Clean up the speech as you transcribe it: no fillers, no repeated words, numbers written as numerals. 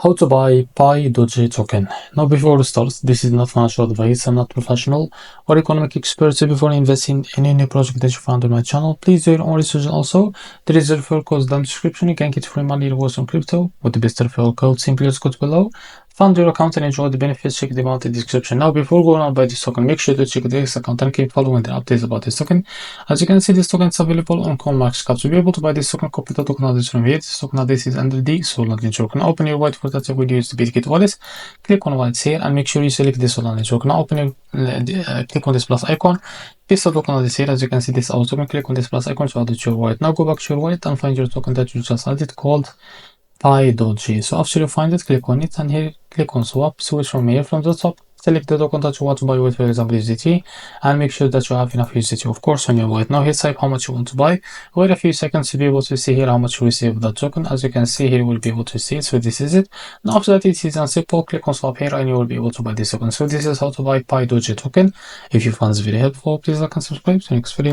How to buy Doge token. Now before we start, this is not financial advice. I'm not professional or economic expert. So before investing in any project that you found on my channel, please do your own research. Also, there is a referral code down the description. You can get free money rewards on crypto with the best referral code. Simply just go below, fund your account and enjoy the benefits. Check them out in the description. Now before going on by this token, make sure to check this account and keep following the updates about this token. As you can see, this token is available on COINEX. To be able to buy this token, copy the token address from here. This token address is under the Solana token. Open your wallet for that video is the BitGet wallet. Click on wallets here and make sure you select this Solana token. Now open your click on this plus icon. Paste the token address here. As you can see, this our token. Click on this plus icon to add it to your wallet. Now go back to your wallet and find your token that you just added called Doge. So after you find it, click on it and here click on swap. Switch from here from the top. Select the token that you want to buy with, for example, USDT, and make sure that you have enough USDT, of course, on your wallet. Now here type how much you want to buy. Wait a few seconds to be able to see here how much you receive that token. As you can see here, you will be able to see it. So this is it. Now after that, it is simple. Click on swap here and you will be able to buy this token. So this is how to buy Doge token. If you found this video helpful, please like and subscribe. See you next video.